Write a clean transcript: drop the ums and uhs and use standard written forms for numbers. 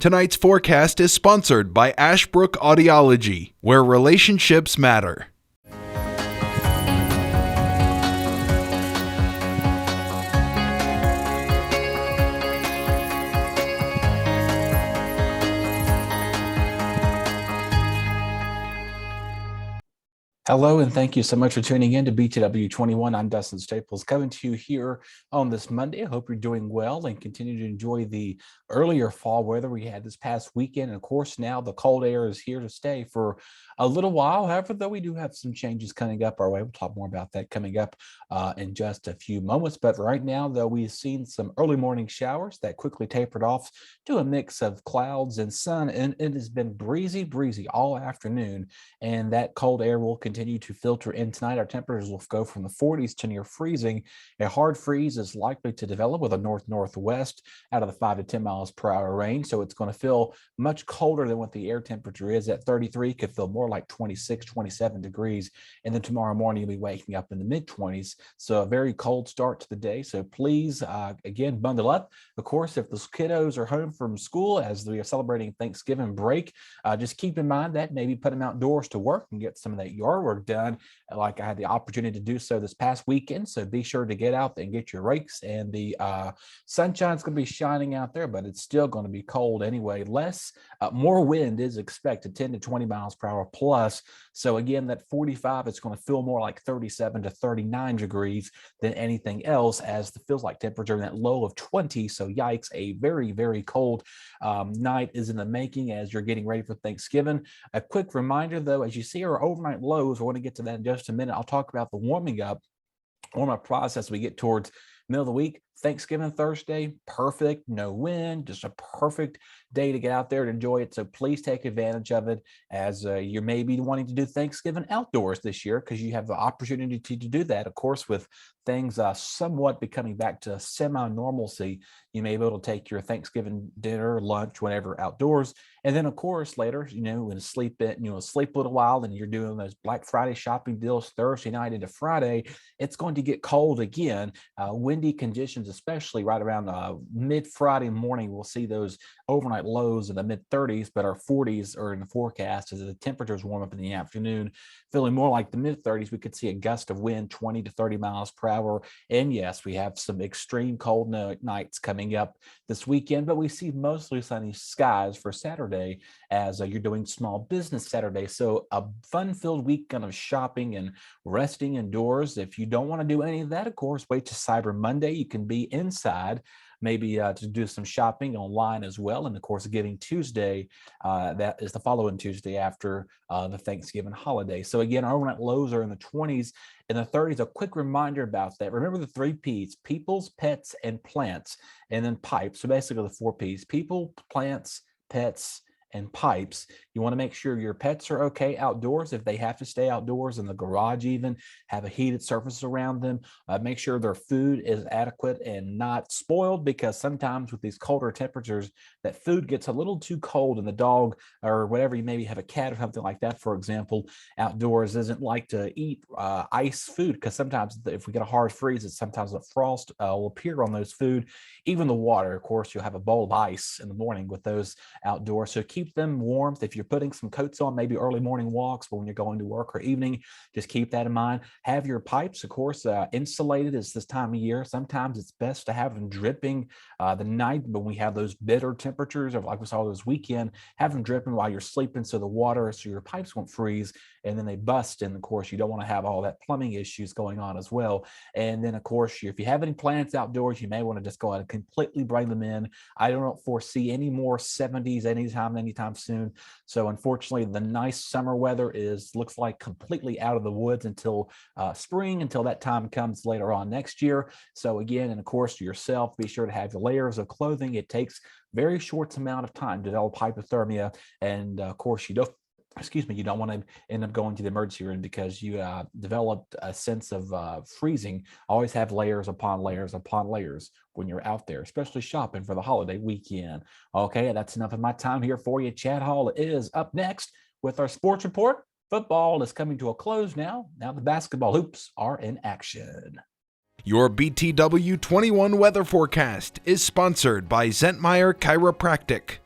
Tonight's forecast is sponsored by Ashbrook Audiology, where relationships matter. Hello, and thank you so much for tuning in to BTW21. I'm Dustin Staples, coming to you here on this Monday. I hope you're doing well and continue to enjoy the earlier fall weather we had this past weekend. And of course, now the cold air is here to stay for a little while. However, though, we do have some changes coming up our way. We'll talk more about that coming up in just a few moments. But right now, though, we've seen some early morning showers that quickly tapered off to a mix of clouds and sun. And it has been breezy all afternoon. And that cold air will continue to filter in tonight. Our temperatures will go from the 40s to near freezing. A hard freeze is likely to develop with a north-northwest out of the 5 to 10 miles per hour range. So it's going to feel much colder than what the air temperature is at 33. Could feel more like 26, 27 degrees. And then tomorrow morning, you'll be waking up in the mid-20s. So a very cold start to the day. So please, again, bundle up. Of course, if the kiddos are home from school as we are celebrating Thanksgiving break, just keep in mind that maybe put them outdoors to work and get some of that yard work done, like I had the opportunity to do so this past weekend. So be sure to get out and get your rakes. And the sunshine's going to be shining out there, but it's still going to be cold anyway. More wind is expected, 10 to 20 miles per hour plus. So again, that 45, it's going to feel more like 37 to 39 degrees than anything else, as it feels like temperature in that low of 20. So yikes, a very, very cold night is in the making as you're getting ready for Thanksgiving. A quick reminder, though, as you see our overnight lows, we're going to get to that in just a minute. I'll talk about the warm up process we get towards middle of the week. Thanksgiving Thursday, perfect, no wind, just a perfect day to get out there and enjoy it. So please take advantage of it, as you may be wanting to do Thanksgiving outdoors this year, because you have the opportunity to do that. Of course, with things somewhat becoming back to semi-normalcy, you may be able to take your Thanksgiving dinner, lunch, whatever, outdoors. And then, of course, later, when sleep a little while, and you're doing those Black Friday shopping deals Thursday night into Friday, it's going to get cold again. Windy conditions, especially right around mid-Friday morning, we'll see those overnight lows in the mid-30s, but our 40s are in the forecast as the temperatures warm up in the afternoon, feeling more like the mid-30s. We could see a gust of wind 20 to 30 miles per hour. And yes, we have some extreme cold nights coming up this weekend, but we see mostly sunny skies for Saturday as you're doing Small Business Saturday. So a fun-filled weekend of shopping and resting indoors. If you don't want to do any of that, of course, wait to Cyber Monday. You can be inside, maybe to do some shopping online as well. And of course, Giving Tuesday, that is the following Tuesday after the Thanksgiving holiday. So again, our overnight lows are in the 20s and the 30s. A quick reminder about that. Remember the 3 Ps: peoples, pets, and plants, and then pipes. So basically the 4 Ps: people, plants, pets, and pipes. You want to make sure your pets are okay outdoors. If they have to stay outdoors in the garage, even have a heated surface around them, make sure their food is adequate and not spoiled, because sometimes with these colder temperatures, that food gets a little too cold, and the dog or whatever, you maybe have a cat or something like that, for example, outdoors, doesn't like to eat ice food, because sometimes if we get a hard freeze, it's sometimes the frost will appear on those food. Even the water, of course, you'll have a bowl of ice in the morning with those outdoors. So keep them warm. If you're putting some coats on, maybe early morning walks, but when you're going to work or evening, just keep that in mind. Have your pipes, of course, insulated as this time of year. Sometimes it's best to have them dripping the night, but we have those bitter temperatures of, like we saw this weekend, have them dripping while you're sleeping, so your pipes won't freeze and then they bust. And of course, you don't want to have all that plumbing issues going on as well. And then, of course, if you have any plants outdoors, you may want to just go ahead and completely bring them in. I don't foresee any more 70s anytime soon. So unfortunately, the nice summer weather looks like completely out of the woods until spring, until that time comes later on next year. So again, and of course, yourself, be sure to have your layers of clothing. It takes very short amount of time to develop hypothermia. And of course, you don't want to end up going to the emergency room because you developed a sense of freezing. Always have layers upon layers upon layers when you're out there, especially shopping for the holiday weekend. Okay, that's enough of my time here for you. Chad Hall is up next with our sports report. Football is coming to a close now. Now the basketball hoops are in action. Your BTW21 weather forecast is sponsored by Zentmeyer Chiropractic.